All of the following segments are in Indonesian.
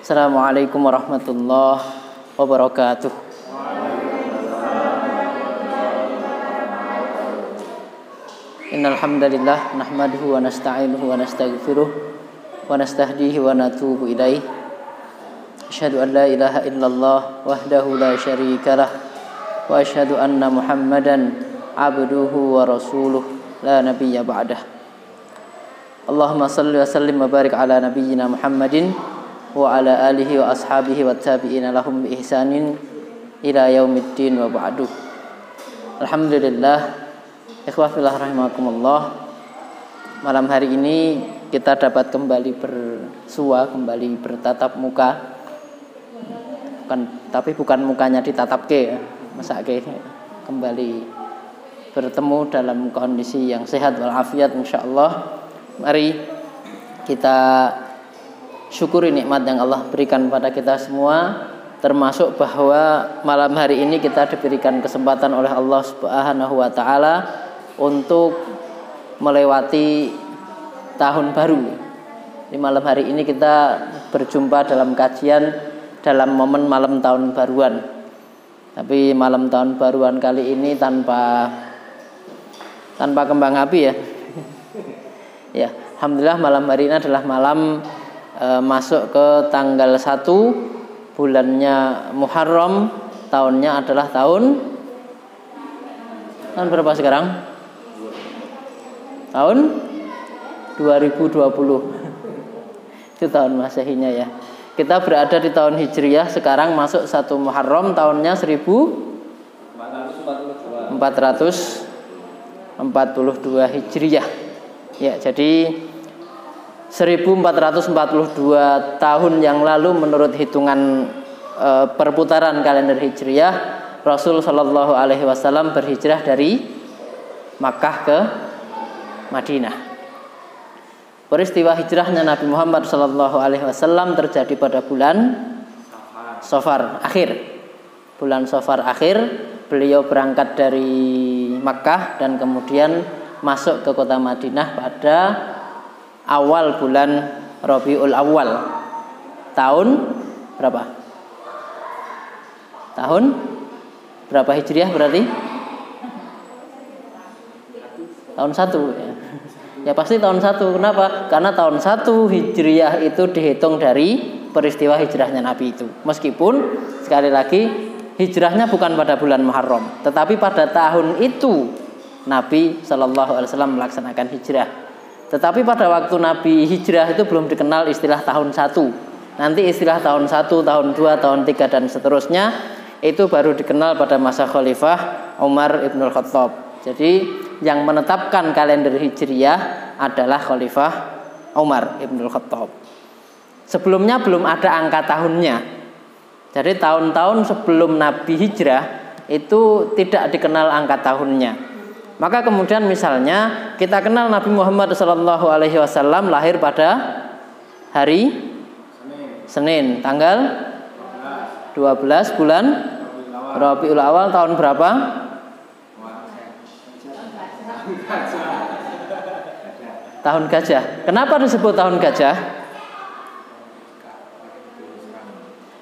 Assalamualaikum warahmatullahi wabarakatuh. Innal hamdalillah nahmaduhu wa nasta'inuhu wa nastaghfiruh wa nastahdihi wa natubu ilaih. Asyhadu an la ilaha illallah wahdahu la syarikalah wa asyhadu anna Muhammadan abduhu wa rasuluh la nabiyya ba'dah. Allahumma salli wa sallim wa barik ala nabiyyina Muhammadin wa ala alihi wa ashabihi wa tabi'ina lahum bi ihsanin ila yaumiddin wa ba'du. Alhamdulillah, ikhwah fillah rahimakumullah. Malam hari ini kita dapat kembali bersua, kembali bertatap muka. Bukan mukanya ditatapke, masake, kembali bertemu dalam kondisi yang sehat walafiat insyaallah. Mari kita syukuri nikmat yang Allah berikan pada kita semua, termasuk bahwa malam hari ini kita diberikan kesempatan oleh Allah Subhanahu wa taala untuk melewati tahun baru. Di malam hari ini kita berjumpa dalam kajian dalam momen malam tahun baruan. Tapi malam tahun baruan kali ini tanpa kembang api ya. Ya, alhamdulillah malam hari ini adalah malam masuk ke tanggal 1 bulannya Muharram, tahunnya adalah tahun berapa sekarang? Tahun 2020. Itu tahun Masehinya ya. Kita berada di tahun Hijriyah, sekarang masuk 1 Muharram, tahunnya 1442 Hijriyah. Ya, jadi 1442 tahun yang lalu menurut hitungan perputaran kalender Hijriyah, Rasul Shallallahu Alaihi Wasallam berhijrah dari Makkah ke Madinah. Peristiwa hijrahnya Nabi Muhammad Shallallahu Alaihi Wasallam terjadi pada bulan Safar akhir. Bulan Safar akhir beliau berangkat dari Makkah dan kemudian masuk ke kota Madinah pada awal bulan Rabiul Awal. Tahun berapa? Tahun berapa Hijriah berarti? Tahun 1 ya. Ya pasti tahun 1. Kenapa? Karena tahun 1 Hijriah itu dihitung dari peristiwa hijrahnya Nabi itu. Meskipun sekali lagi hijrahnya bukan pada bulan Muharram, tetapi pada tahun itu Nabi Shallallahu Alaihi Wasallam melaksanakan hijrah. Tetapi pada waktu Nabi hijrah itu belum dikenal istilah tahun 1. Nanti istilah tahun 1, tahun 2, tahun 3 dan seterusnya itu baru dikenal pada masa Khalifah Umar Ibnul Khattab. Jadi yang menetapkan kalender Hijriyah adalah Khalifah Umar Ibnul Khattab. Sebelumnya belum ada angka tahunnya. Jadi tahun-tahun sebelum Nabi hijrah itu tidak dikenal angka tahunnya. Maka kemudian misalnya kita kenal Nabi Muhammad SAW lahir pada hari Senin, tanggal 12 bulan Rabiul Awal tahun berapa? Tahun gajah. Kenapa disebut tahun gajah?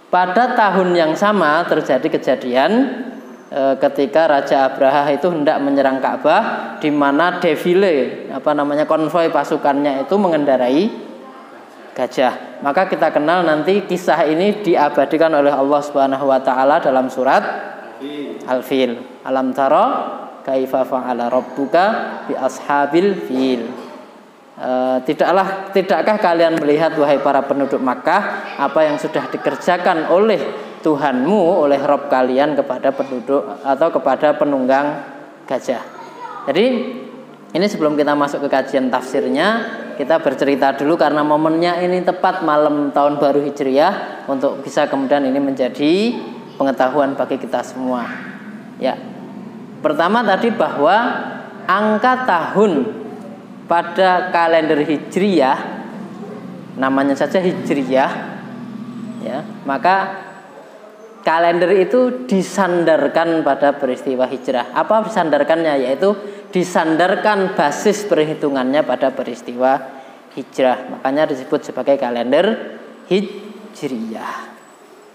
Pada tahun yang sama terjadi kejadian ketika Raja Abraha itu hendak menyerang Ka'bah, di mana defile konvoi pasukannya itu mengendarai gajah. Maka kita kenal nanti kisah ini diabadikan oleh Allah Subhanahu wa taala dalam surat Al-Fil. Alam tara kaifa fa'ala rabbuka bi ashabil fil. Tidakkah kalian melihat wahai para penduduk Makkah apa yang sudah dikerjakan oleh Tuhanmu, oleh Rabb kalian kepada penduduk atau kepada penunggang gajah. Jadi ini sebelum kita masuk ke kajian tafsirnya, kita bercerita dulu karena momennya ini tepat malam tahun baru Hijriyah untuk bisa kemudian ini menjadi pengetahuan bagi kita semua. Ya. Pertama tadi bahwa angka tahun pada kalender Hijriyah namanya saja Hijriyah ya, maka kalender itu disandarkan pada peristiwa hijrah. Apa disandarkannya? Yaitu disandarkan basis perhitungannya pada peristiwa hijrah. Makanya disebut sebagai kalender Hijriyah.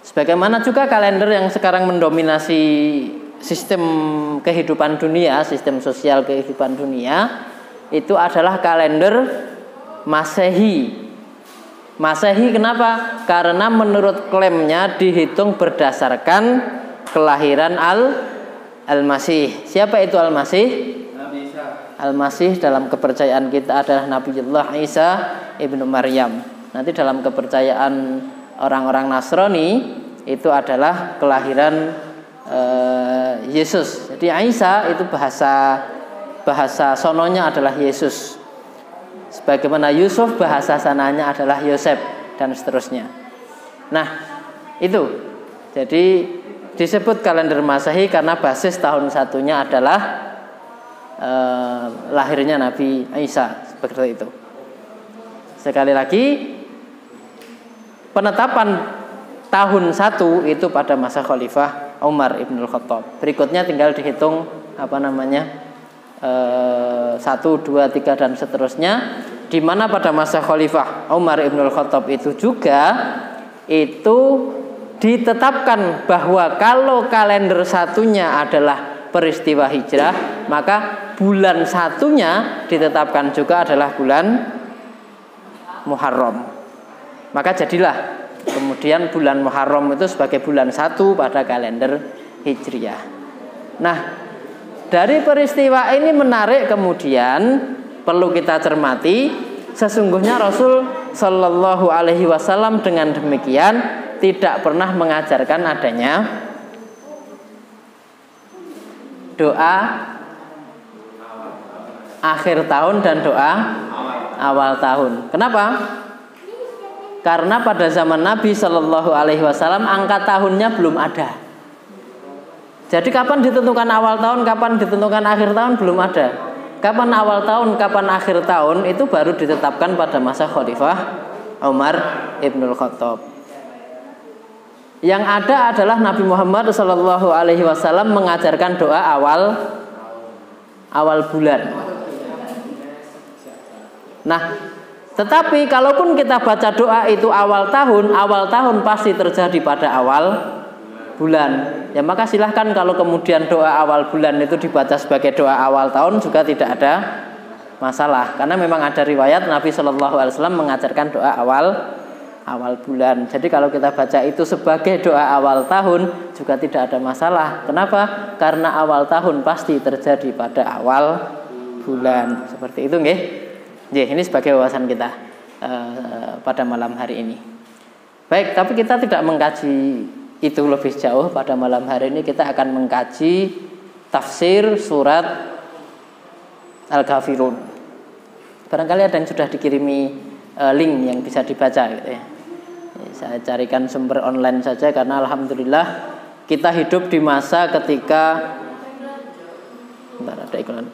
Sebagaimana juga kalender yang sekarang mendominasi sistem kehidupan dunia, sistem sosial kehidupan dunia, itu adalah kalender Masehi. Masehi kenapa? Karena menurut klaimnya dihitung berdasarkan kelahiran Al-Masih. Siapa itu Al-Masih? Nabi Isa. Al-Masih dalam kepercayaan kita adalah Nabiullah Isa ibnu Maryam. Nanti dalam kepercayaan orang-orang Nasrani itu adalah kelahiran Yesus. Jadi Isa itu bahasa sononya adalah Yesus. Sebagaimana Yusuf bahasa sananya adalah Yosef dan seterusnya. Nah, itu. Jadi disebut kalender Masehi karena basis tahun satunya adalah lahirnya Nabi Isa, seperti itu. Sekali lagi, penetapan tahun 1 itu pada masa Khalifah Umar ibn Khattab. Berikutnya tinggal dihitung 1, 2, 3 dan seterusnya. Di mana pada masa Khalifah Umar ibn Khattab itu juga itu ditetapkan bahwa kalau kalender satunya adalah peristiwa hijrah, maka bulan satunya ditetapkan juga adalah bulan Muharram. Maka jadilah kemudian bulan Muharram itu sebagai bulan 1 pada kalender Hijriyah. Nah, dari peristiwa ini menarik kemudian perlu kita cermati, sesungguhnya Rasul Shallallahu Alaihi Wasallam dengan demikian tidak pernah mengajarkan adanya doa akhir tahun dan doa awal tahun. Kenapa? Karena pada zaman Nabi Shallallahu Alaihi Wasallam angka tahunnya belum ada. Jadi kapan ditentukan awal tahun, kapan ditentukan akhir tahun belum ada. Kapan awal tahun, kapan akhir tahun itu baru ditetapkan pada masa Khalifah Umar ibnul Khattab. Yang ada adalah Nabi Muhammad Shallallahu Alaihi Wasallam mengajarkan doa awal bulan. Nah, tetapi kalaupun kita baca doa itu awal tahun pasti terjadi pada awal bulan. Ya maka silahkan kalau kemudian doa awal bulan itu dibaca sebagai doa awal tahun juga tidak ada masalah. Karena memang ada riwayat Nabi Shallallahu Alaihi Wasallam mengajarkan doa awal bulan. Jadi kalau kita baca itu sebagai doa awal tahun juga tidak ada masalah. Kenapa? Karena awal tahun pasti terjadi pada awal bulan. Seperti itu, nggih. Ini sebagai wawasan kita pada malam hari ini. Baik, tapi kita tidak mengkaji itu lebih jauh. Pada malam hari ini kita akan mengkaji tafsir surat Al-Kafirun. Barangkali ada yang sudah dikirimi link yang bisa dibaca gitu ya. Saya carikan sumber online saja karena alhamdulillah kita hidup di masa ketika bentar, ada iklan.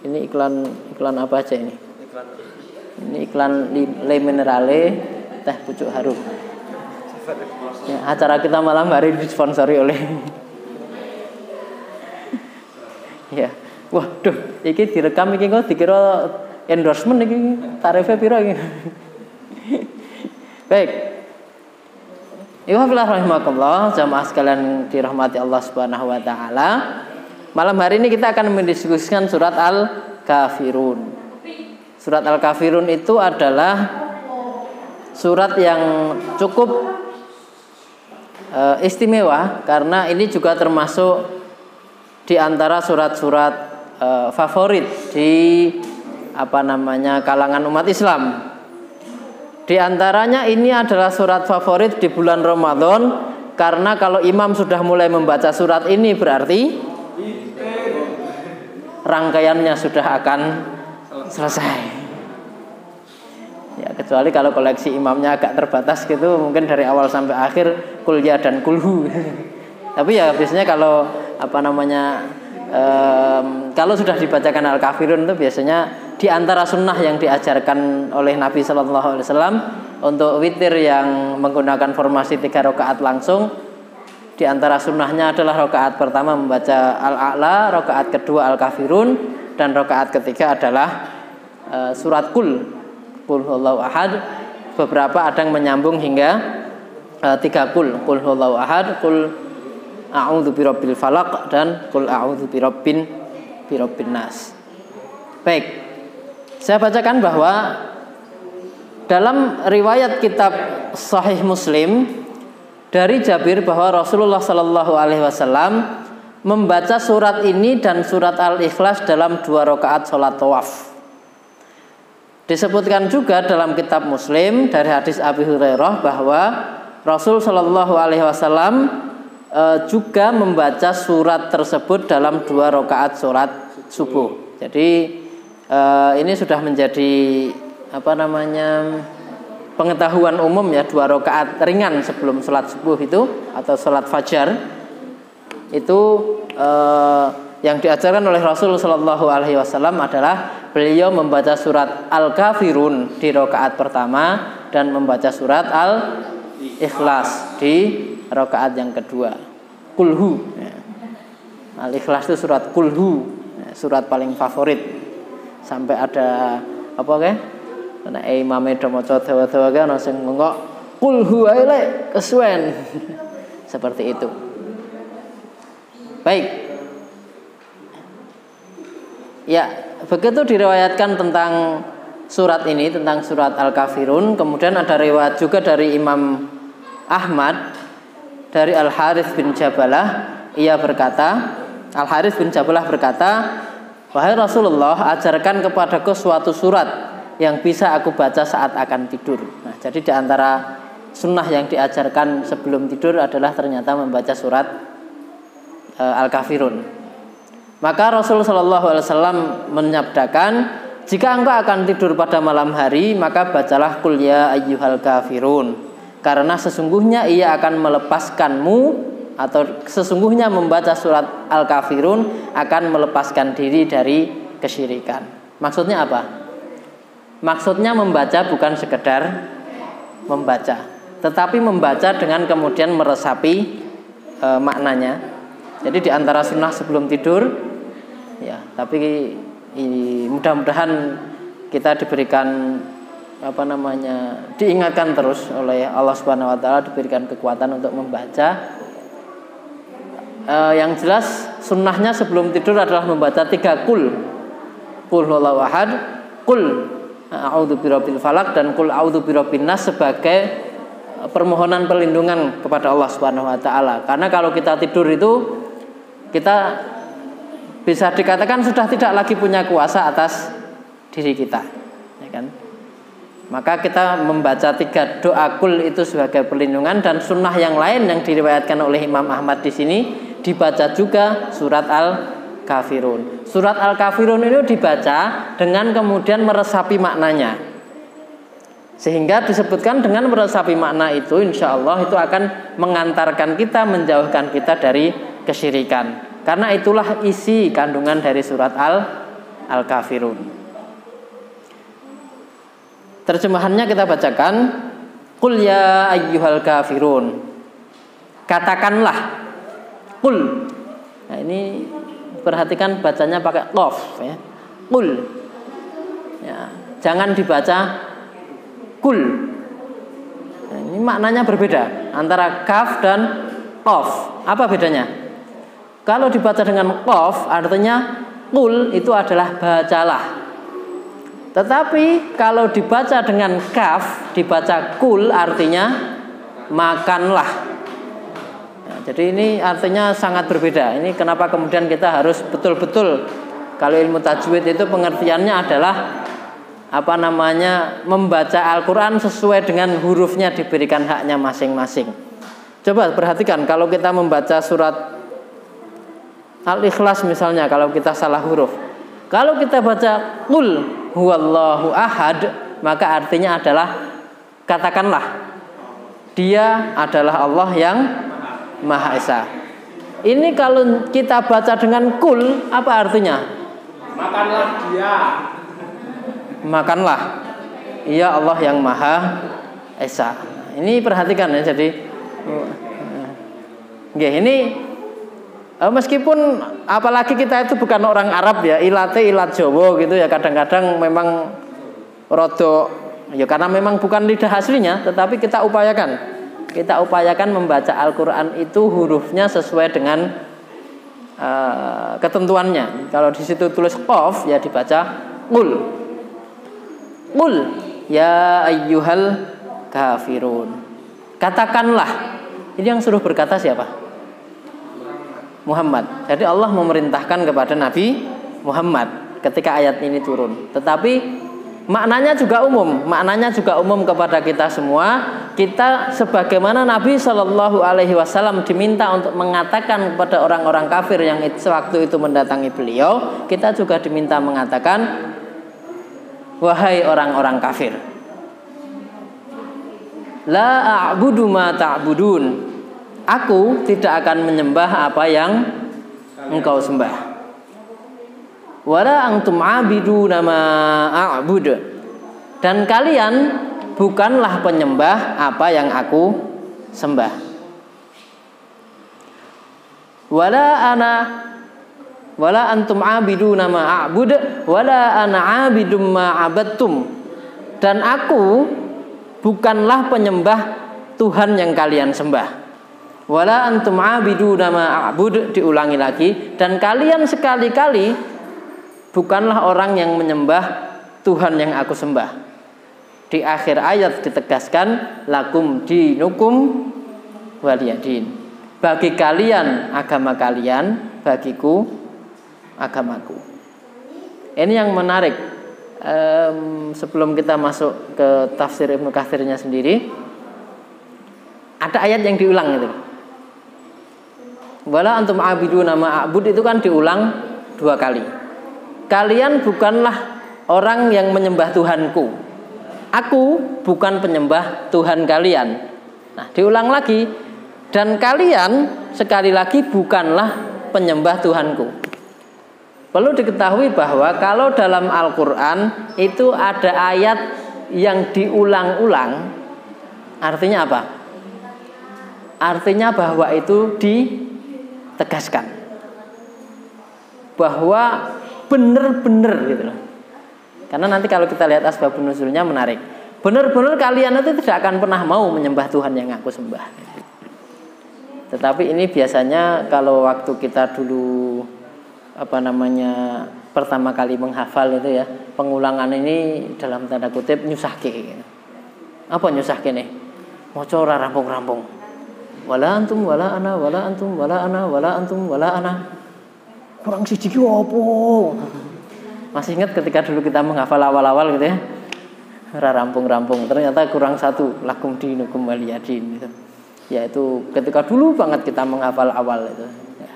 Ini iklan apa aja ini? Ini iklan Le Minerale teh pucuk harum. Ya, acara kita malam hari disponsori oleh ya. Waduh, iki direkam iki kok dikira endorsement iki tarifnya piro iki. Baik. Ikhwah rahimakumullah, jamaah sekalian dirahmati Allah Subhanahu wa taala. Malam hari ini kita akan mendiskusikan surat Al-Kafirun. Surat Al-Kafirun itu adalah surat yang cukup istimewa karena ini juga termasuk di antara surat-surat favorit di kalangan umat Islam. Di antaranya ini adalah surat favorit di bulan Ramadan karena kalau imam sudah mulai membaca surat ini berarti rangkaiannya sudah akan selesai. Ya, kecuali kalau koleksi imamnya agak terbatas gitu, mungkin dari awal sampai akhir kulya dan kulhu. Tapi ya biasanya kalau kalau sudah dibacakan Al-Kafirun itu biasanya di antara sunnah yang diajarkan oleh Nabi Sallallahu Alaihi Wasallam untuk witir yang menggunakan formasi 3 rakaat langsung. Di antara sunnahnya adalah rakaat pertama membaca Al-A'la, rakaat kedua Al-Kafirun, dan rakaat ketiga adalah surat Qul Huwallahu Ahad. Beberapa ada yang menyambung hingga 3 kul huwallahu ahad, kul a'udzu birabbil falaq, dan kul a'udzu birabbin nas. Baik, saya bacakan bahwa dalam riwayat kitab Sahih Muslim dari Jabir bahwa Rasulullah Shallallahu Alaihi Wasallam membaca surat ini dan surat Al-Ikhlas dalam 2 rakaat sholat tawaf. Disebutkan juga dalam kitab Muslim dari hadis Abi Hurairah bahwa Rasul Shallallahu Alaihi Wasallam juga membaca surat tersebut dalam 2 rakaat sholat subuh. Jadi ini sudah menjadi pengetahuan umum ya, 2 rakaat ringan sebelum sholat subuh itu atau sholat fajar itu yang diajarkan oleh Rasul Shallallahu Alaihi Wasallam adalah beliau membaca surat Al-Kafirun di rakaat pertama dan membaca surat Al-Ikhlas di rakaat yang kedua. Kulhu, Al-Ikhlas itu surat Kulhu, surat paling favorit. Sampai ada apa kayak? Karena imame do maca dawa-dawa kan ono sing ngengok Kulhu ae lek kesuwen. Seperti itu. Baik. Ya, begitu diriwayatkan tentang surat ini, tentang surat Al-Kafirun. Kemudian ada riwayat juga dari Imam Ahmad dari Al-Harits bin Jabalah. Ia berkata, Al-Harits bin Jabalah berkata, "Wahai Rasulullah, ajarkan kepadaku suatu surat yang bisa aku baca saat akan tidur." Nah, jadi di antara sunnah yang diajarkan sebelum tidur adalah ternyata membaca surat Al-Kafirun. Maka Rasulullah SAW menyabdakan, jika engkau akan tidur pada malam hari, maka bacalah Qul ya ayyuhal kafirun, karena sesungguhnya ia akan melepaskanmu, atau sesungguhnya membaca surat Al-Kafirun akan melepaskan diri dari kesyirikan. Maksudnya apa? Maksudnya membaca bukan sekedar membaca, tetapi membaca dengan kemudian meresapi maknanya. Jadi di antara sunnah sebelum tidur, ya, tapi mudah-mudahan kita diberikan diingatkan terus oleh Allah Subhanahu Wa Taala, diberikan kekuatan untuk membaca. Yang jelas sunnahnya sebelum tidur adalah membaca 3 kul huwallahu ahad, kul a'udzu birabbil falaq, dan kul a'udzu birabbin nas sebagai permohonan perlindungan kepada Allah Subhanahu Wa Taala. Karena kalau kita tidur itu kita bisa dikatakan sudah tidak lagi punya kuasa atas diri kita, ya kan? Maka kita membaca 3 doa kul itu sebagai perlindungan, dan sunnah yang lain yang diriwayatkan oleh Imam Ahmad di sini dibaca juga surat Al-Kafirun. Surat Al-Kafirun itu dibaca dengan kemudian meresapi maknanya, sehingga disebutkan dengan meresapi makna itu insya Allah itu akan mengantarkan kita, menjauhkan kita dari kesyirikan. Karena itulah isi kandungan dari surat Al-Kafirun. Terjemahannya kita bacakan, Qul ya ayyuhal kafirun, katakanlah. Qul. Nah, ini perhatikan bacanya pakai qaf ya. Qul. Ya, jangan dibaca kul. Nah, ini maknanya berbeda antara kaf dan qaf. Apa bedanya? Kalau dibaca dengan qaf artinya qul itu adalah bacalah. Tetapi kalau dibaca dengan kaf, dibaca kul artinya makanlah. Nah, jadi ini artinya sangat berbeda. Ini kenapa kemudian kita harus betul-betul, kalau ilmu tajwid itu pengertiannya adalah membaca Al-Quran sesuai dengan hurufnya, diberikan haknya masing-masing. Coba perhatikan kalau kita membaca surat Al-Ikhlas misalnya, kalau kita salah huruf. Kalau kita baca Qul huwallahu ahad, maka artinya adalah katakanlah dia adalah Allah yang Maha Esa. Ini kalau kita baca dengan kul, apa artinya? Makanlah dia. Makanlah ia Allah yang Maha Esa. Ini perhatikan ya, jadi ini meskipun apalagi kita itu bukan orang Arab ya, ilat Jawa gitu ya, kadang-kadang memang rodo ya, karena memang bukan lidah aslinya, tetapi kita upayakan kita upayakan membaca Al-Quran itu hurufnya sesuai dengan ketentuannya. Kalau di situ tulis qaf, ya dibaca qul. Qul ya ayyuhal kafirun. Katakanlah. Ini yang suruh berkata siapa? Muhammad. Jadi Allah memerintahkan kepada Nabi Muhammad ketika ayat ini turun. Tetapi maknanya juga umum kepada kita semua. Kita sebagaimana Nabi Shallallahu Alaihi Wasallam diminta untuk mengatakan kepada orang-orang kafir yang sewaktu itu mendatangi beliau, kita juga diminta mengatakan, wahai orang-orang kafir, la a'budu ma ta'budun. Aku tidak akan menyembah apa yang engkau sembah. Wala antum abiduna ma a'bud. Dan kalian bukanlah penyembah apa yang aku sembah. Wala antum abiduna ma a'bud wala ana abidum ma abattum. Dan aku bukanlah penyembah Tuhan yang kalian sembah. Wala antum abiduna ma a'bud, diulangi lagi, dan kalian sekali-kali bukanlah orang yang menyembah Tuhan yang aku sembah. Di akhir ayat ditegaskan, lakum dinukum waliyadin. Bagi kalian agama kalian, bagiku agamaku. Ini yang menarik. Sebelum kita masuk ke tafsir Ibnu Katsirnya sendiri, ada ayat yang diulang itu. Wala antum abiduna ma a'bud, itu kan diulang 2 kali. Kalian bukanlah orang yang menyembah Tuhanku. Aku bukan penyembah Tuhan kalian. Nah, diulang lagi. Dan kalian sekali lagi bukanlah penyembah Tuhanku. Perlu diketahui bahwa kalau dalam Al-Quran itu ada ayat yang diulang-ulang. Artinya apa? Artinya bahwa itu ditegaskan. Bahwa benar-benar gitu loh. Karena nanti kalau kita lihat asbabun nuzulnya menarik. Benar-benar kalian itu tidak akan pernah mau menyembah Tuhan yang aku sembah. Tetapi ini biasanya kalau waktu kita dulu pertama kali menghafal itu ya, pengulangan ini dalam tanda kutip nyusahke gitu. Apa nyusahke nih? Maca ora rampung-rampung. Wala antum wala ana wala antum wala ana wala antum wala ana. Kurang siji ki opo? Masih ingat ketika dulu kita menghafal awal-awal gitu ya? Ora rampung-rampung. Ternyata kurang 1, lakum dinukum waliyadin gitu. Yaitu ketika dulu banget kita menghafal awal itu ya.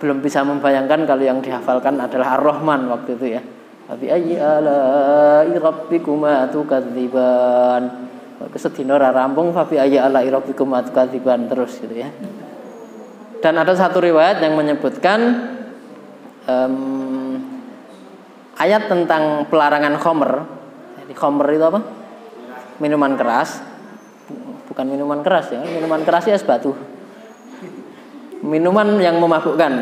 Belum bisa membayangkan kalau yang dihafalkan adalah Ar-Rahman waktu itu ya. Abi ayyi ala'i rabbikuma tukadziban. Kesedina ora rampung fa bi ayyi ala'i rabbikuma tukadziban terus gitu ya. Dan ada satu riwayat yang menyebutkan ayat tentang pelarangan khamr. Jadi khamr itu apa? Minuman keras. Bukan minuman keras ya, minuman keras ya es batu. Minuman yang memabukkan.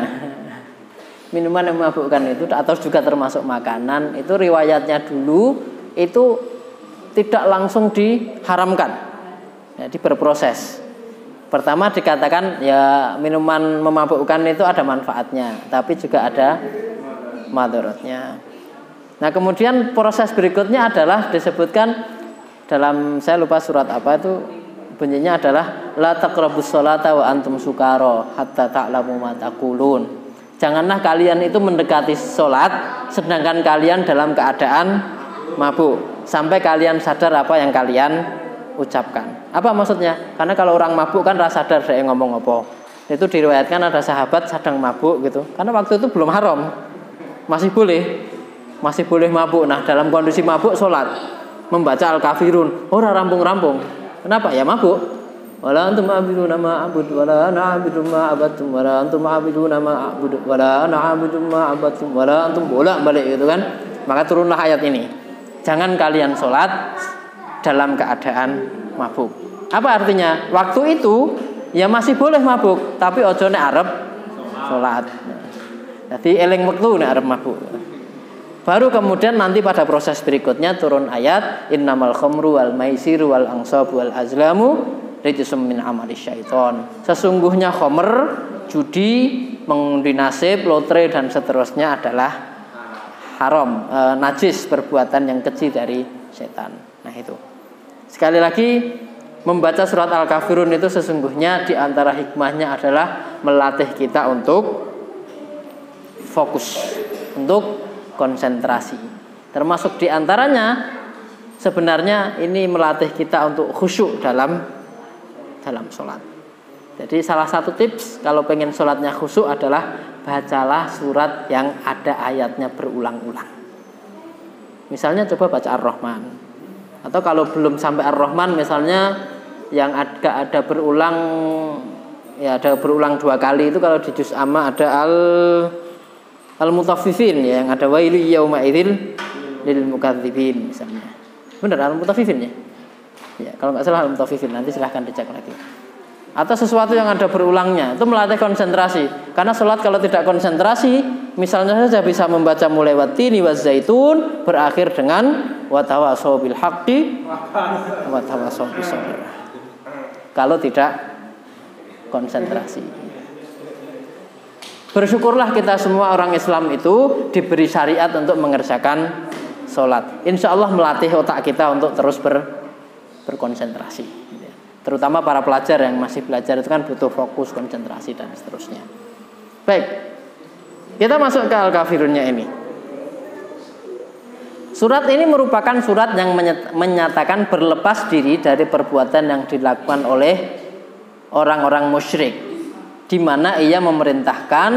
Minuman yang memabukkan itu atau juga termasuk makanan, itu riwayatnya dulu itu tidak langsung diharamkan. Jadi berproses. Pertama dikatakan ya minuman memabukkan itu ada manfaatnya, tapi juga ada madaratnya. Nah, kemudian proses berikutnya adalah disebutkan dalam, saya lupa surat apa itu, bunyinya adalah la taqrabus sholata wa antum sukara hatta ta'lamu ma taqulun. Janganlah kalian itu mendekati sholat sedangkan kalian dalam keadaan mabuk, sampai kalian sadar apa yang kalian ucapkan. Apa maksudnya? Karena kalau orang mabuk kan rasa sadar saya ngomong apa. Itu diriwayatkan ada sahabat sedang mabuk gitu. Karena waktu itu belum haram. Masih boleh mabuk. Nah, dalam kondisi mabuk sholat, membaca Al-Kafirun, ora rampung-rampung. Kenapa? Ya mabuk. Wala antum a'buduna ma a'bud wala ana a'budu ma abattum wala antum a'buduna ma a'bud wala ana a'budu ma abattum wala antum bolak-balik gitu kan. Maka turunlah ayat ini. Jangan kalian sholat dalam keadaan mabuk. Apa artinya? Waktu itu ya masih boleh mabuk, tapi ojo nek arep sholat. Jadi eling wektu nek arep mabuk. Baru kemudian nanti pada proses berikutnya turun ayat innamal khamru wal maisiru wal ansabu wal azlamu rijsum min amali syaiton. Sesungguhnya khamr, judi, mengundi nasib, lotre dan seterusnya adalah haram, najis, perbuatan yang keji dari setan. Nah itu. Sekali lagi, membaca surat Al-Kafirun itu sesungguhnya di antara hikmahnya adalah melatih kita untuk fokus, untuk konsentrasi. Termasuk di antaranya sebenarnya ini melatih kita untuk khusyuk dalam sholat. Jadi salah satu tips kalau pengen sholatnya khusyuk adalah bacalah surat yang ada ayatnya berulang-ulang. Misalnya coba baca Ar-Rahman. Atau kalau belum sampai Ar-Rahman misalnya yang ada berulang, ya ada berulang 2 kali itu kalau di juz amma ada Al-Mutaffifin ya, yang ada wailu yauma idzil lil mukadzibin misalnya. Benar Al-Mutaffifin ya? Ya, kalau nggak salah Al-Mutaffifin, nanti silahkan dicek lagi. Atau sesuatu yang ada berulangnya, itu melatih konsentrasi. Karena sholat kalau tidak konsentrasi, misalnya saja bisa membaca mulai wattini wazzaitun berakhir dengan watawasau bil haqqi watawasau bis sabr. Kalau tidak konsentrasi. Bersyukurlah kita semua orang Islam itu diberi syariat untuk mengerjakan sholat. Insya Allah melatih otak kita untuk terus berkonsentrasi. Terutama para pelajar yang masih belajar itu kan butuh fokus, konsentrasi dan seterusnya. Baik, kita masuk ke Al-Kafirunnya ini. Surat ini merupakan surat yang menyatakan berlepas diri dari perbuatan yang dilakukan oleh orang-orang musyrik, di mana ia memerintahkan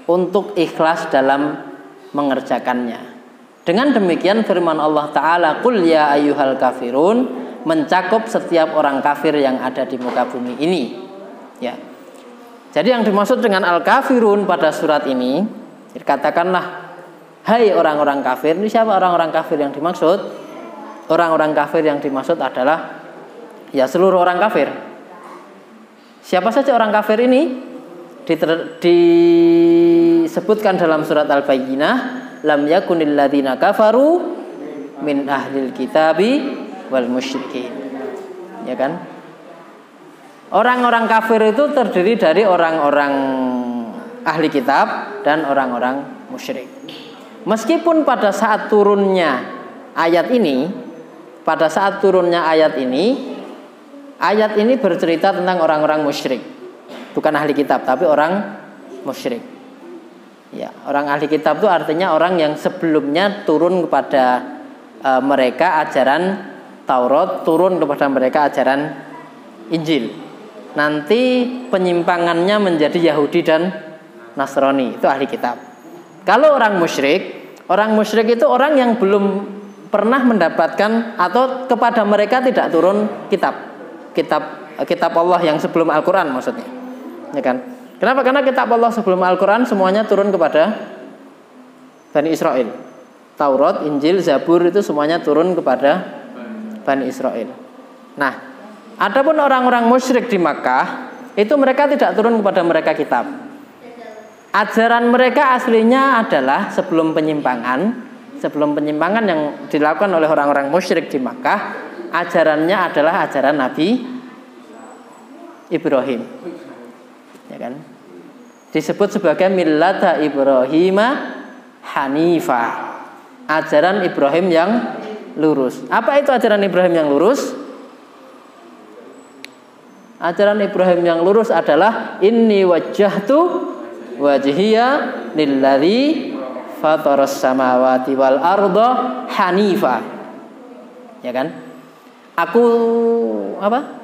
untuk ikhlas dalam mengerjakannya. Dengan demikian firman Allah Ta'ala, Qul ya ayyuhal kafirun, mencakup setiap orang kafir yang ada di muka bumi ini. Ya. Jadi yang dimaksud dengan al-kafirun pada surat ini, katakanlah, hai orang-orang kafir. Ini siapa orang-orang kafir yang dimaksud? Orang-orang kafir yang dimaksud adalah ya seluruh orang kafir. Siapa saja orang kafir ini? Disebutkan dalam surat Al-Bayyinah, lam yakunil ladzina kafaru min ahlil kitabi wal musyrikin. Ya kan? Orang-orang kafir itu terdiri dari orang-orang ahli kitab dan orang-orang musyrik. Meskipun pada saat turunnya ayat ini ayat ini bercerita tentang orang-orang musyrik. Bukan ahli kitab, tapi orang musyrik. Ya, orang ahli kitab itu artinya orang yang sebelumnya turun kepada mereka ajaran Taurat, turun kepada mereka ajaran Injil. Nanti penyimpangannya menjadi Yahudi dan Nasrani, itu ahli kitab. Kalau orang musyrik itu orang yang belum pernah mendapatkan atau kepada mereka tidak turun kitab Allah yang sebelum Al-Qur'an maksudnya. Ya kan? Kenapa? Karena kitab Allah sebelum Al-Qur'an semuanya turun kepada Bani Israel. Taurat, Injil, Zabur itu semuanya turun kepada Bani Israel. Nah, adapun orang-orang musyrik di Makkah itu mereka tidak turun kepada mereka kitab. Ajaran mereka aslinya adalah sebelum penyimpangan yang dilakukan oleh orang-orang musyrik di Makkah, ajarannya adalah ajaran Nabi Ibrahim. Ya kan? Disebut sebagai millata Ibrahima Hanifa. Ajaran Ibrahim yang lurus. Apa itu ajaran Ibrahim yang lurus? Ajaran Ibrahim yang lurus adalah inni wajjahtu wajhiya lilladzi fataras samawati wal arda hanifa. Ya kan?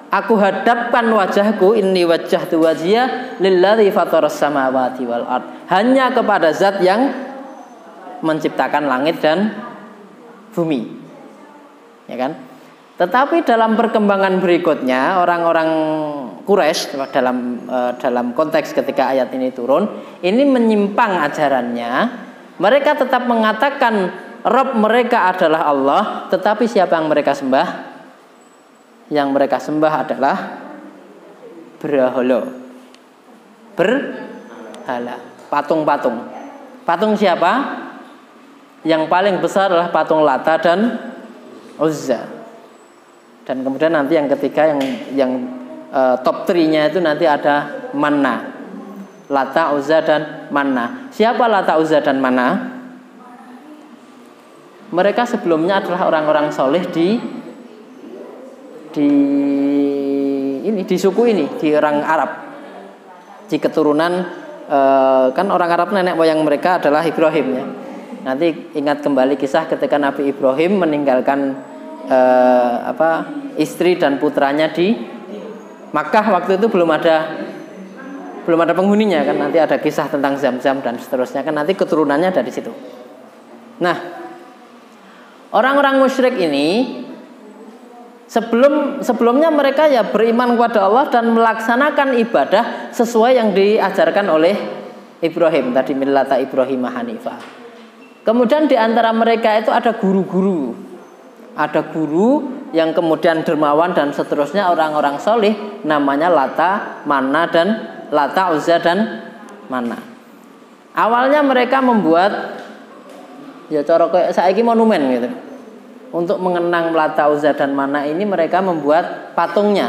Aku hadapkan wajahku, inni wajjahtu wajhiya lilladzi fataras samawati wal ard. Hanya kepada zat yang menciptakan langit dan bumi. Ya kan? Tetapi dalam perkembangan berikutnya orang-orang Quraisy dalam konteks ketika ayat ini turun, ini menyimpang ajarannya. Mereka tetap mengatakan Rabb mereka adalah Allah, tetapi siapa yang mereka sembah? Yang mereka sembah adalah berhala. Berhala, patung-patung. Patung siapa? Yang paling besar adalah patung Lata dan Uzza. Dan kemudian nanti yang ketiga yang top 3-nya itu nanti ada Manna, Lata, Uzza dan Manna. Siapa Lata, Uzza dan Manna? Mereka sebelumnya adalah orang-orang soleh di suku ini, di orang Arab, di keturunan kan orang Arab nenek moyang mereka adalah Ibrahim ya. Nanti ingat kembali kisah ketika Nabi Ibrahim meninggalkan istri dan putranya di Makkah. Waktu itu belum ada penghuninya kan. Nanti ada kisah tentang Zam-Zam dan seterusnya kan, nanti keturunannya dari situ. Nah, orang-orang musyrik ini sebelumnya mereka ya beriman kepada Allah dan melaksanakan ibadah sesuai yang diajarkan oleh Ibrahim tadi, millata Ibrahim Hanifah. Kemudian di antara mereka itu ada guru-guru. Ada guru yang kemudian dermawan dan seterusnya, orang-orang soleh, namanya Lata, Manna dan Lata, Uzza dan Manna. Awalnya mereka membuat ya cara kayak saiki monumen gitu. Untuk mengenang Lata, Uzza dan Manna ini mereka membuat patungnya.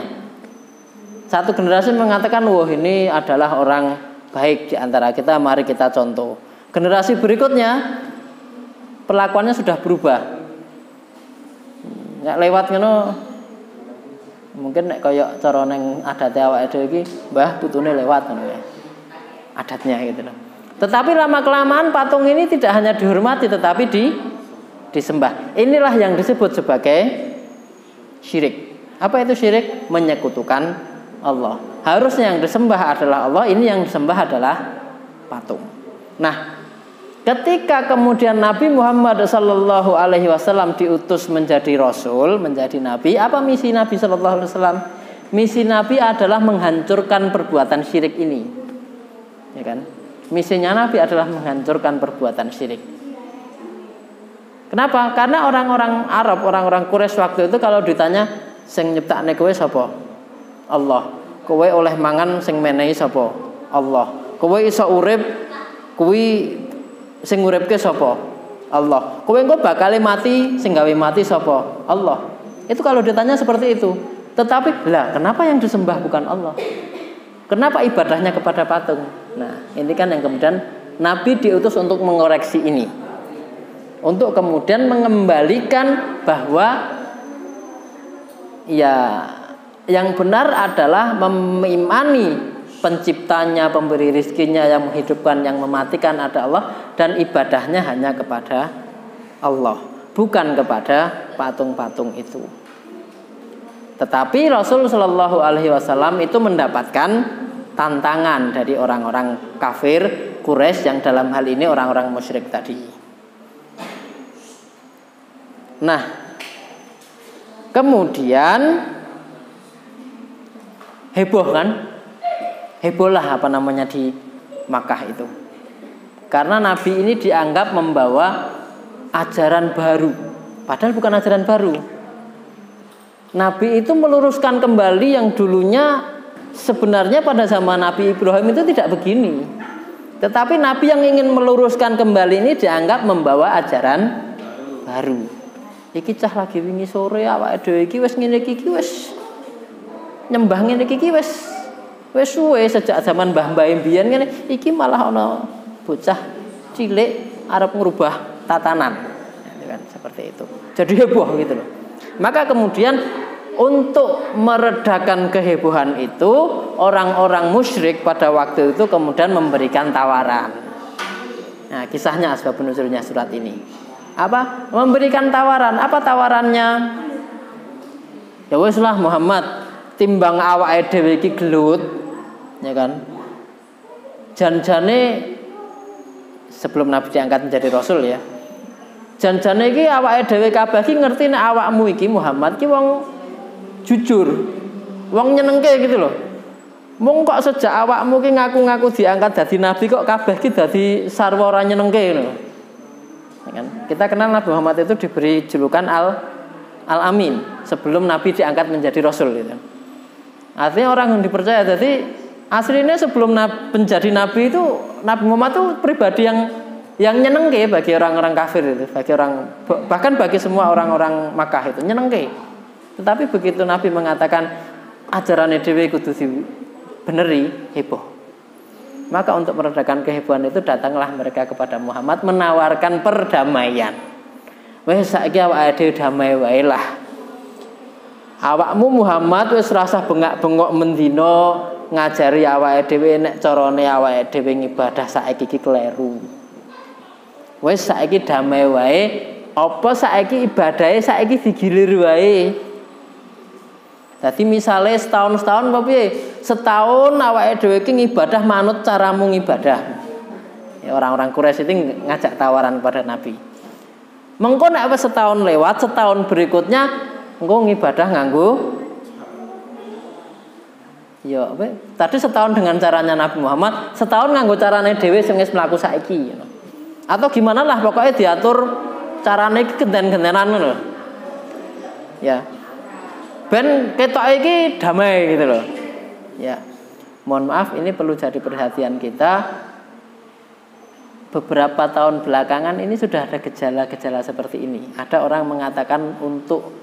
Satu generasi mengatakan, wah ini adalah orang baik di antara kita, mari kita contoh. Generasi berikutnya perlakuannya sudah berubah. Nek lewat ngono mungkin nek kaya cara ning adate awake dhewe iki, mbah putune lewat ngono ya. Adatnya gitu loh. Tetapi lama-kelamaan patung ini tidak hanya dihormati tetapi disembah. Inilah yang disebut sebagai syirik. Apa itu syirik? Menyekutukan Allah. Harusnya yang disembah adalah Allah, ini yang disembah adalah patung. Nah, ketika kemudian Nabi Muhammad sallallahu alaihi wasallam diutus menjadi rasul, menjadi nabi, apa misi Nabi sallallahu alaihi wasallam? Misi Nabi adalah menghancurkan perbuatan syirik ini. Ya kan? Misinya Nabi adalah menghancurkan perbuatan syirik. Kenapa? Karena orang-orang Arab, orang-orang Quraisy waktu itu kalau ditanya sing nyiptakne kowe sapa? Allah. Kowe oleh mangan sing menehi sapa? Allah. Kowe iso urip kuwi sing nguripke sapa? Allah. Kowe engko bakal mati sing gawe mati sapa? Allah. Itu kalau ditanya seperti itu. Tetapi lah, kenapa yang disembah bukan Allah? Kenapa ibadahnya kepada patung? Nah, ini kan yang kemudian Nabi diutus untuk mengoreksi ini. Untuk kemudian mengembalikan bahwa ya yang benar adalah mengimani penciptanya, pemberi rizkinya, yang menghidupkan, yang mematikan ada Allah, dan ibadahnya hanya kepada Allah, bukan kepada patung-patung itu. Tetapi Rasul Shallallahu Alaihi Wasallam itu mendapatkan tantangan dari orang-orang kafir Quraisy, yang dalam hal ini orang-orang musyrik tadi. Nah, kemudian heboh kan? Heboh lah di Makkah itu. Karena Nabi ini dianggap membawa ajaran baru. Padahal bukan ajaran baru. Nabi itu meluruskan kembali yang dulunya sebenarnya pada zaman Nabi Ibrahim itu tidak begini. Tetapi Nabi yang ingin meluruskan kembali ini dianggap membawa ajaran baru. Iki cah lagi wingi sore awake dhewe iki wis ngene iki wis nyembah ngene iki wis suwe sejak zaman mbah-mbah mbiyen ngene iki malah ana bocah cilik arep ngrubah tatanan. Ya, kan seperti itu. Jadi heboh gitu loh. Maka kemudian untuk meredakan kehebohan itu, orang-orang musyrik pada waktu itu kemudian memberikan tawaran. Nah, kisahnya asbabun nuzulnya surat ini. Apa? Memberikan tawaran. Apa tawarannya? Ya wis lah Muhammad, timbang awake dhewe iki gelut, ya kan? Jan-jane sebelum Nabi diangkat menjadi rasul ya. Jan-jane iki awake dhewe kabeh iki ngerti nek awakmu iki Muhammad iki wong jujur, wong nyenengke gitu loh. Mung kok sejak awakmu ki ngaku-ngaku diangkat dadi nabi kok kabeh ki dadi sarwa ora nyenengke ngono. Ya kan? Kita kenal Nabi Muhammad itu diberi julukan Al-Amin sebelum Nabi diangkat menjadi Rasul gitu. Artinya orang yang dipercaya. Jadi aslinya sebelum menjadi Nabi itu Nabi Muhammad itu pribadi yang nyenengke bagi orang-orang kafir itu, bagi orang, bahkan bagi semua orang-orang Makkah itu nyenengke. Tetapi begitu Nabi mengatakan ajarane dhewe kudu dibeneri, heboh. Maka untuk meredakan kehebohan itu datanglah mereka kepada Muhammad menawarkan perdamaian. Wes saiki awake dhewe damai wae lah. Awakmu Muhammad wis rasa bengak-bengok mendino ngajari awake dhewe nek carane awake dhewe ngibadah saiki iki kleru. Wis saiki damai wae, apa saiki ibadahe saiki digilir wae. Jadi misalnya setahun apa piye? Setahun awake dhewe iki ngibadah manut caramu ngibadah. Ya orang-orang Quraisy itu ngajak tawaran pada Nabi. Mengko nek wis setahun lewat, setahun berikutnya engko ngibadah nganggo ya apa? Tadi setahun dengan caranya Nabi Muhammad, setahun nganggo carane dhewe sing wis mlaku saiki. Atau gimana lah pokoknya diatur carane iki genten-gentenan ngono. Ya. Ben ketok iki damai gitu loh. Ya. Mohon maaf ini perlu jadi perhatian kita. Beberapa tahun belakangan ini sudah ada gejala-gejala seperti ini. Ada orang mengatakan untuk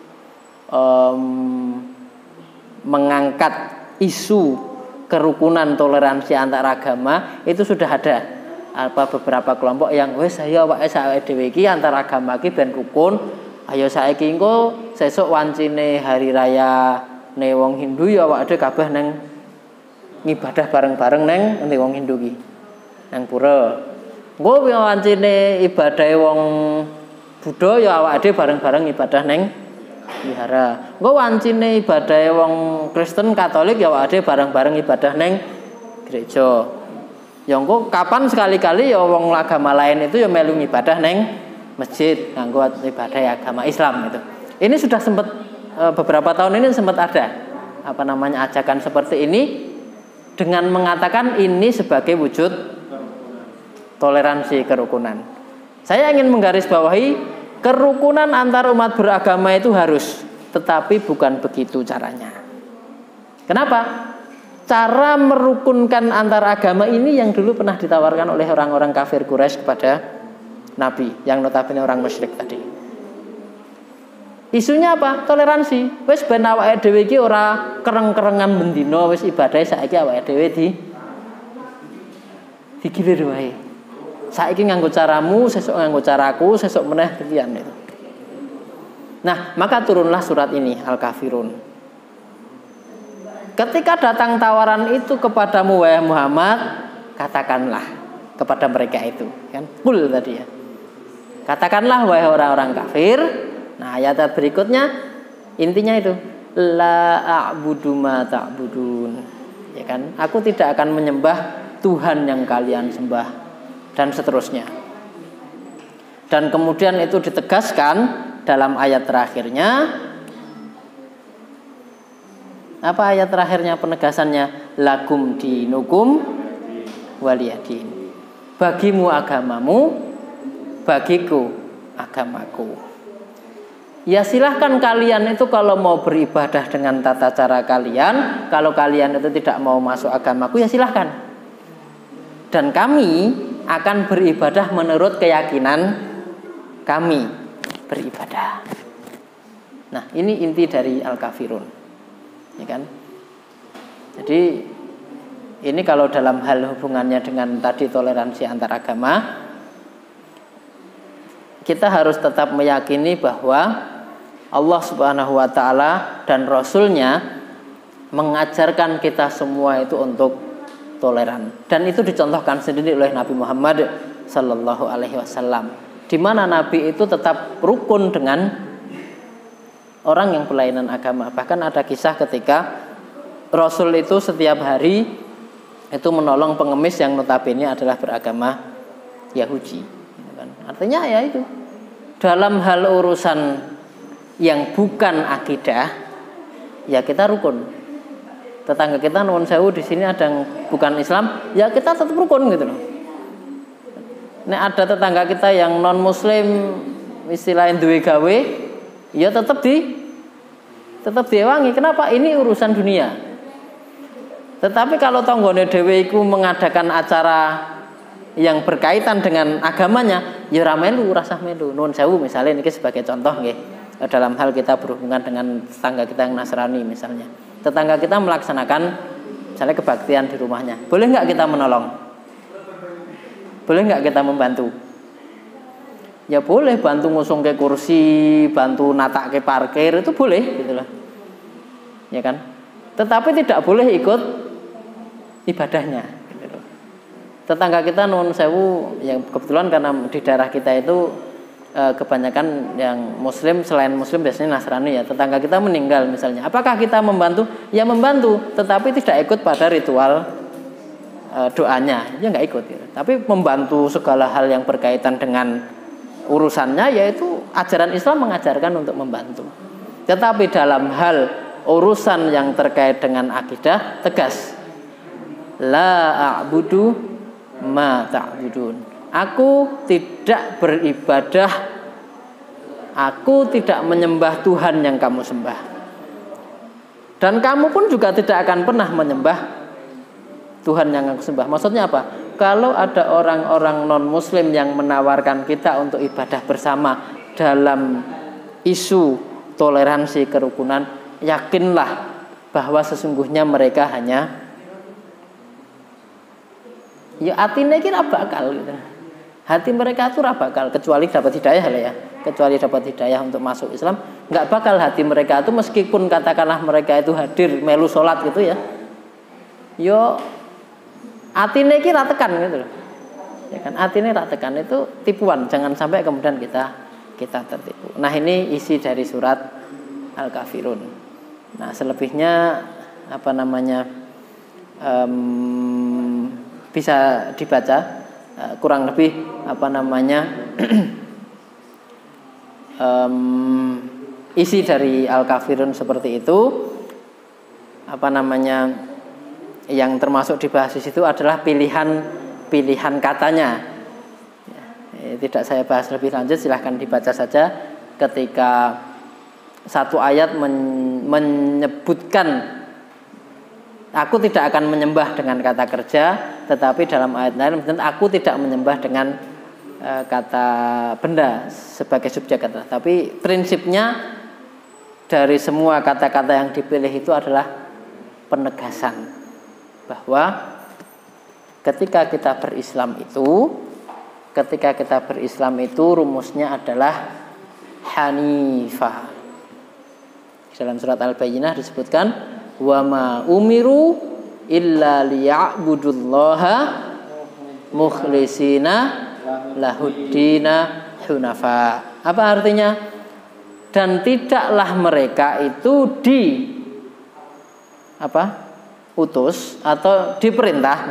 mengangkat isu kerukunan toleransi antar agama itu sudah ada beberapa kelompok yang wis ayo awake dhewe iki antar agama iki ben rukun. Ayo saiki engko sesuk wancine hari raya ne wong Hindu ya awake dhewe kabeh nang ngibadah bareng-bareng nang endi wong Hindu ki. Nang pura. Engko wancine ibadahe wong Buddha ya awake dhewe bareng-bareng ibadah nang wihara. Engko wancine ibadahe wong Kristen Katolik ya awake dhewe bareng-bareng ibadah nang gereja. Ya engko kapan sekali-kali ya wong agama lain itu ya melu ibadah nang masjid nganggo ibadah agama Islam itu. Ini sudah sempat beberapa tahun ini sempat ada ajakan seperti ini dengan mengatakan ini sebagai wujud toleransi kerukunan. Saya ingin menggarisbawahi kerukunan antar umat beragama itu harus, tetapi bukan begitu caranya. Kenapa? Cara merukunkan antar agama ini yang dulu pernah ditawarkan oleh orang-orang kafir Quraisy kepada Nabi yang notabene orang musyrik tadi. Isunya apa? Toleransi. Wis ben awake dhewe iki ora kereng-kerengan bendina wis ibadah saiki awake dhewe digilir wae. Saiki nganggo caramu, sesuk nganggo caraku, sesuk meneh pian itu. Nah, maka turunlah surat ini Al-Kafirun. Ketika datang tawaran itu kepadamu wahai Muhammad, katakanlah kepada mereka itu, kan? Qul tadi ya. Katakanlah wahai orang-orang kafir. Nah, ayat berikutnya intinya itu la a'budu ma ta'budun. Ya kan? Aku tidak akan menyembah Tuhan yang kalian sembah dan seterusnya. Dan kemudian itu ditegaskan dalam ayat terakhirnya. Apa ayat terakhirnya penegasannya? Lakum dinukum waliyadin. Bagimu agamamu, bagiku agamaku. Ya silahkan kalian itu kalau mau beribadah dengan tata cara kalian. Kalau kalian itu tidak mau masuk agamaku ya silahkan. Dan kami akan beribadah menurut keyakinan kami beribadah. Nah ini inti dari Al-Kafirun, ya kan? Jadi ini kalau dalam hal hubungannya dengan tadi toleransi antar agama, kita harus tetap meyakini bahwa Allah Subhanahu wa taala dan Rasul-Nya mengajarkan kita semua itu untuk toleran. Dan itu dicontohkan sendiri oleh Nabi Muhammad sallallahu alaihi wasallam, di mana Nabi itu tetap rukun dengan orang yang berlainan agama. Bahkan ada kisah ketika Rasul itu setiap hari itu menolong pengemis yang notabene adalah beragama Yahudi. Artinya ya itu dalam hal urusan yang bukan akidah ya kita rukun. Tetangga kita nuwun sewu di sini ada yang bukan Islam, ya kita tetap rukun gitu loh. Nek ada tetangga kita yang non muslim istilahnya duwe gawe, ya tetap diewangi. Kenapa? Ini urusan dunia. Tetapi kalau tanggane dhewe iku mengadakan acara yang berkaitan dengan agamanya, ya ora melu, rasah melu. Nuwun sewu misalnya ini sebagai contoh nggih, dalam hal kita berhubungan dengan tetangga kita yang Nasrani misalnya. Tetangga kita melaksanakan misalnya kebaktian di rumahnya. Boleh nggak kita menolong? Boleh nggak kita membantu? Ya boleh, bantu ngusung ke kursi, bantu natak ke parkir, itu boleh gitu loh. Ya kan? Tetapi tidak boleh ikut ibadahnya gitu loh. Tetangga kita nuwun sewu, yang kebetulan karena di daerah kita itu kebanyakan yang muslim, selain muslim biasanya Nasrani ya. Tetangga kita meninggal misalnya, apakah kita membantu? Ya membantu, tetapi tidak ikut pada ritual doanya, ya nggak ikut gitu. Tapi membantu segala hal yang berkaitan dengan urusannya, yaitu ajaran Islam mengajarkan untuk membantu. Tetapi dalam hal urusan yang terkait dengan akidah, tegas, la a'budu ma ta'budun. Aku tidak beribadah, aku tidak menyembah Tuhan yang kamu sembah, dan kamu pun juga tidak akan pernah menyembah Tuhan yang aku sembah. Maksudnya apa? Kalau ada orang-orang non-muslim yang menawarkan kita untuk ibadah bersama dalam isu toleransi kerukunan, yakinlah bahwa sesungguhnya mereka hanya ya atine kira bakal gitu. Hati mereka itu bakal, kecuali dapat hidayah lah ya. Kecuali dapat hidayah untuk masuk Islam, nggak bakal hati mereka itu, meskipun katakanlah mereka itu hadir melu sholat gitu ya. Yo atine iki ra tekan gitu loh. Ya kan, atine ra tekan itu tipuan, jangan sampai kemudian kita tertipu. Nah, ini isi dari surat Al-Kafirun. Nah, selebihnya bisa dibaca kurang lebih isi dari Al-Kafirun seperti itu. Yang termasuk dibahas di situ adalah pilihan katanya. Tidak saya bahas lebih lanjut, silahkan dibaca saja. Ketika satu ayat menyebutkan aku tidak akan menyembah dengan kata kerja, tetapi dalam ayat lain aku tidak menyembah dengan kata benda sebagai subjek kata. Tapi prinsipnya dari semua kata-kata yang dipilih itu adalah penegasan bahwa ketika kita berislam itu rumusnya adalah hanifah. Dalam surat Al-Bayyinah disebutkan wa ma umiru illa liya'budullaha mukhlisina lahuddina hunafa. Apa artinya? Dan tidaklah mereka itu utus atau diperintah,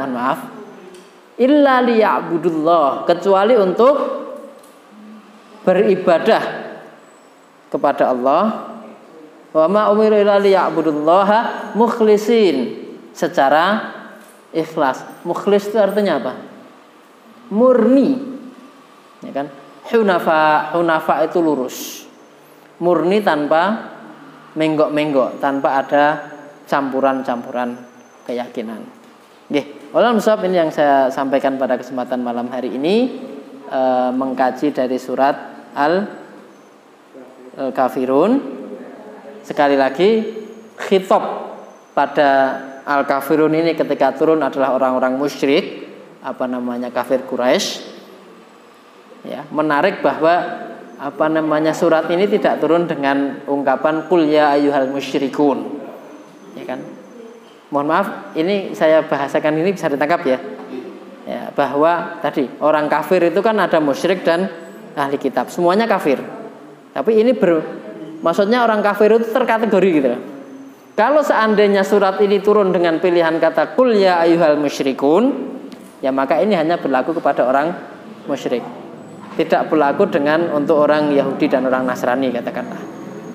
illa liya'budullah, kecuali untuk beribadah kepada Allah. Wa ma umiru illa liya'budullaha mukhlisin, secara ikhlas. Mukhlis itu artinya apa? Murni. Ya kan? Hunafa itu lurus. Murni tanpa menggok-menggok, tanpa ada campuran-campuran keyakinan. Nggih, wallahu a'lam. Ini yang saya sampaikan pada kesempatan malam hari ini, mengkaji dari surat Al-Kafirun. Sekali lagi, khitab pada Al-Kafirun ini ketika turun adalah orang-orang musyrik, kafir Quraisy. Ya, menarik bahwa surat ini tidak turun dengan ungkapan qul ya ayyuhal musyrikun. Ya kan? Mohon maaf, ini saya bahasakan ini bisa ditangkap ya. Ya, bahwa tadi orang kafir itu kan ada musyrik dan ahli kitab, semuanya kafir. Tapi ini maksudnya orang kafir itu terkategori gitu. Kalau seandainya surat ini turun dengan pilihan kata qul ya ayyuhal musyrikun, ya maka ini hanya berlaku kepada orang musyrik. Tidak berlaku untuk orang Yahudi dan orang Nasrani katakanlah.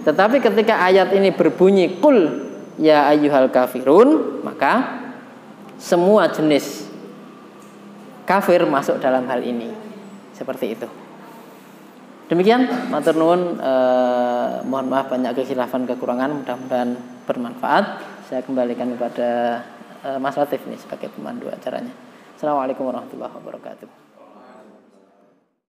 Tetapi ketika ayat ini berbunyi qul ya ayyuhal kafirun, maka semua jenis kafir masuk dalam hal ini. Seperti itu. Demikian, matur nuwun, mohon maaf banyak kekhilafan kekurangan, mudah-mudahan bermanfaat. Saya kembalikan kepada Mas Latif nih sebagai pemandu acaranya. Assalamualaikum warahmatullahi wabarakatuh.